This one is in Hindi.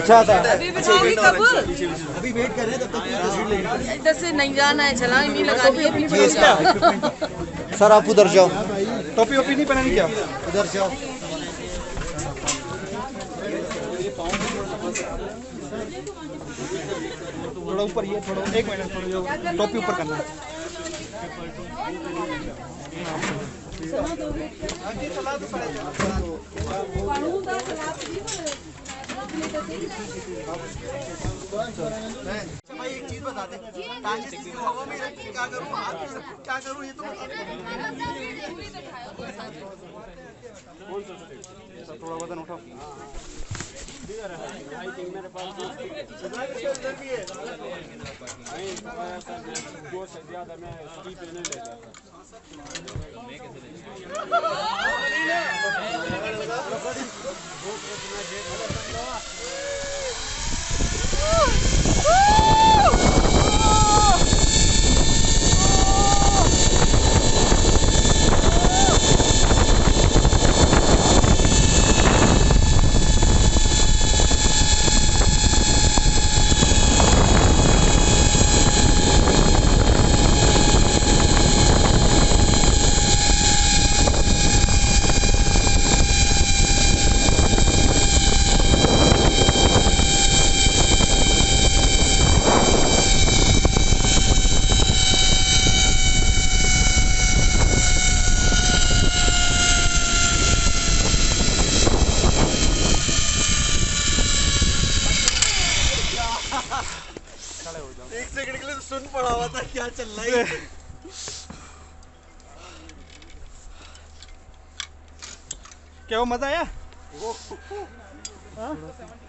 चाहता अभी बिठाओगी कब? अभी वेट कर रहे हैं, तब तक तस्वीर लेंगे। इधर से नहीं जाना है, छलांग नहीं लगानी है। सर आप उधर जाओ, टोपी वोपी नहीं पहनानी क्या? उधर जाओ। थोड़ा ऊपर ये, थोड़ा 1 मिनट, थोड़ा टोपी ऊपर करना है। भाई एक चीज बता दे, हवा में क्या करूं, हाथ में क्या करूं, ये तो थोड़ा वजन उठाओ। मेरे पास ज्यादा मैं नहीं लेता। एक सेकंड के लिए तो सुन पड़ा हुआ था क्या चल रहा है। क्या वो मजा आया?